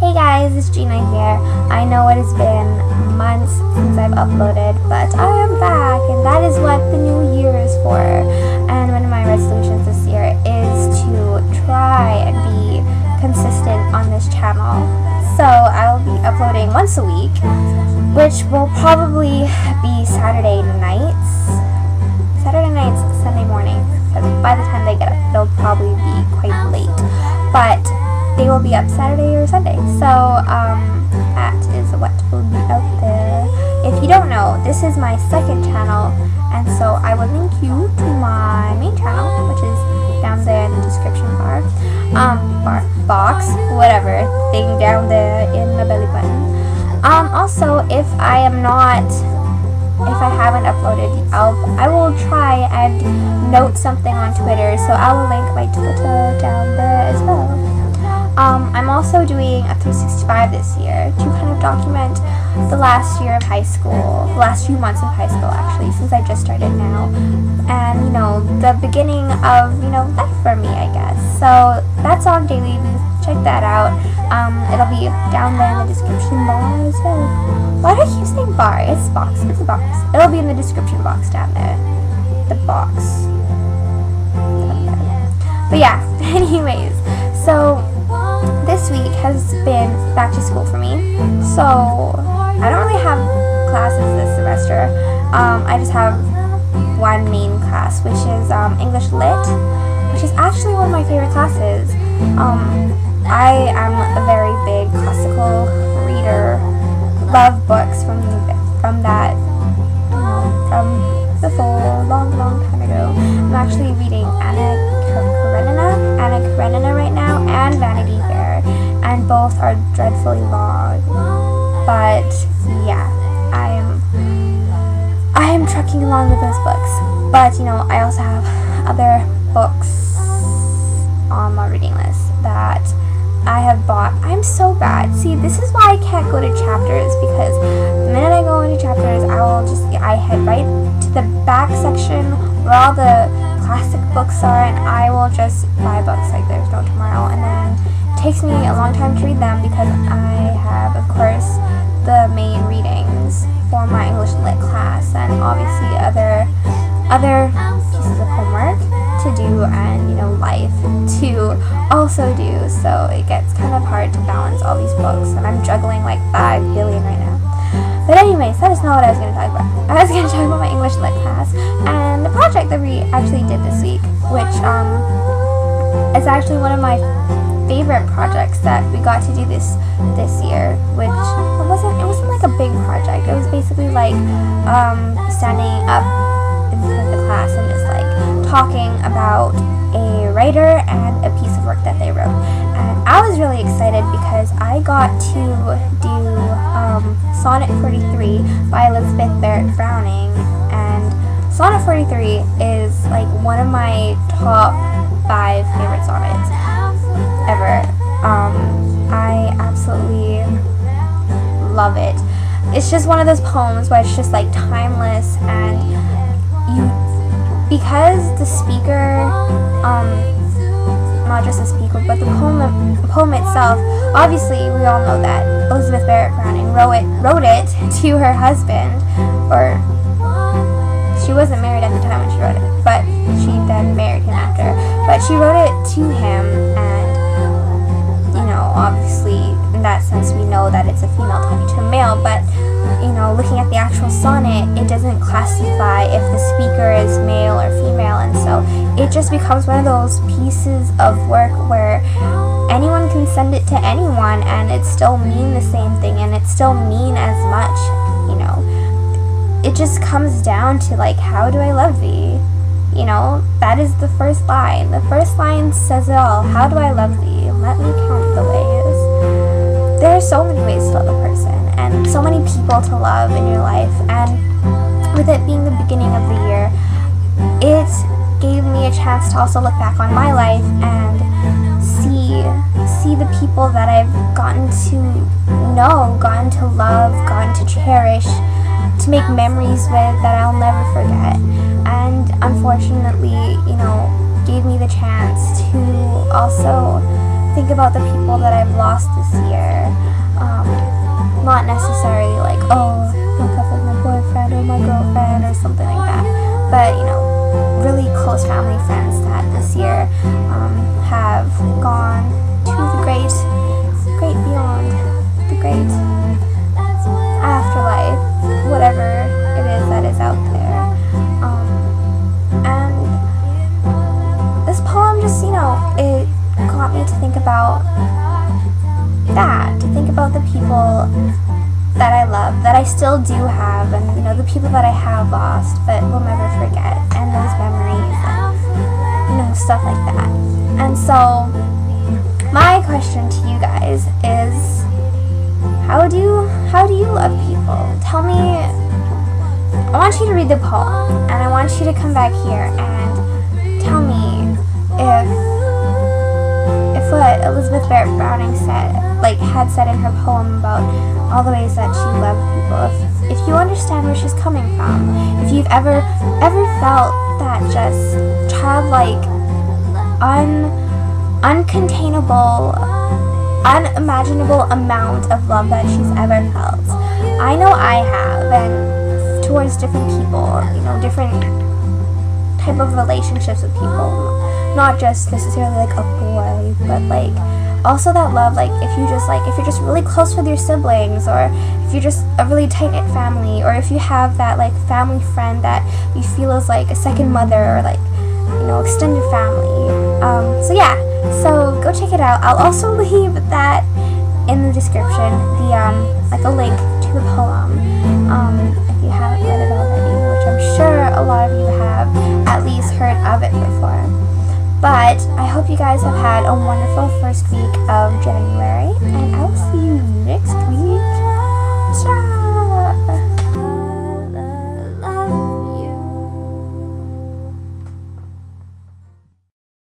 Hey guys, it's Gina here. I know it has been months since I've uploaded, but I am back, and that is what the new year is for. And one of my resolutions this year is to try and be consistent on this channel. So I'll be uploading once a week, which will probably be Saturday nights, Sunday mornings, because by the time they get up, it'll probably be quite late. But they will be up Saturday or Sunday, so that is what will be out there. If you don't know, this is my second channel, and so I will link you to my main channel, which is down there in the description box, whatever thing down there in the belly button. Also, if I haven't uploaded, I will try and note something on Twitter, so I will link my Twitter down there as well. I'm also doing a 365 this year to kind of document the last year of high school, the last few months of high school actually, since I just started now, and the beginning of life for me, I guess. So that's on Dailybooth. Check that out. It'll be down there in the description bar as well. Why do I keep saying bar? It's box. It's a box. It'll be in the description box down there. The box. But yeah, anyways, so this week has been back to school for me. So I don't really have classes this semester. I just have one main class, which is English Lit, which is actually one of my favorite classes. I am a very big classical reader, love books from before, long time ago. I'm actually reading Anna Karenina right now, and Vanity Fair, and both are dreadfully long. But yeah, I am trucking along with those books. But I also have other books on my reading list that I have bought. I'm so bad. See, this is why I can't go to chapters, because the minute I go into chapters, I head right to the back section where all the classic books are, and I will just buy books like there's no tomorrow, and then it takes me a long time to read them because I have, of course, the main readings for my English Lit class, and obviously other pieces of homework to do, and life to also do, so it gets kind of hard to balance all these books, and I'm juggling like 5 billion right now. But anyways, that is not what I was going to talk about. I was going to talk about my English Lit class and the project that we actually did this week, which is actually one of my favorite projects that we got to do this year, which it wasn't like a big project. It was basically like standing up in front of the class and just like talking about a writer and a piece of work that they wrote. And I was really excited because I got to do Sonnet 43 by Elizabeth Barrett Browning, and Sonnet 43 is like one of my top 5 favorite sonnets ever. I absolutely love it. It's just one of those poems where it's just like timeless, and because the speaker, not just the speaker, but the poem itself, obviously we all know that Elizabeth Barrett Browning wrote it to her husband, or she wasn't married at the time when she wrote it, but she then married him after. But she wrote it to him, and obviously in that sense we know that it's a female talking to a male, but looking at the actual sonnet, it doesn't classify if the speaker is male or female, and so it just becomes one of those pieces of work where anyone can send it to anyone, and it still mean the same thing, and it still mean as much. It just comes down to like, how do I love thee? That is the first line. The first line says it all. How do I love thee? Let me count the ways. There are so many ways to love a person, and so many people to love in your life, and with it being the beginning of the year, it gave me a chance to also look back on my life and see the people that I've gotten to know, gotten to love, gotten to cherish, to make memories with that I'll never forget. And unfortunately, gave me the chance to also think about the people that I've lost this year. Not necessarily like, oh, broke up with my boyfriend or my girlfriend or something like that, but you know, really close family friends that this year have gone to the great beyond, the great afterlife, whatever it is that is out there. And this poem just, you know, it got me to think about that, to think about the people that I love, that I still do have, and you know, the people that I have lost but will never forget, and those memories and you know, stuff like that. And so my question to you guys is, how do you love people? Tell me. I want you to read the poem, and I want you to come back here and tell me if what Elizabeth Barrett Browning had said in her poem about all the ways that she loved people, if you understand where she's coming from, if you've ever felt that just childlike, uncontainable, unimaginable amount of love that she's ever felt. I know I have, and towards different people, you know, different type of relationships with people, not just necessarily like a boy, but like also that love, like if you're just really close with your siblings, or if you're just a really tight-knit family, or if you have that like family friend that you feel is like a second mother, or like, you know, extended family. So yeah, so go check it out. I'll also leave that in the description, the like a link to the poem, if you haven't read it already, which I'm sure a lot of you have at least heard of it before. But I hope you guys have had a wonderful first week of January, and I will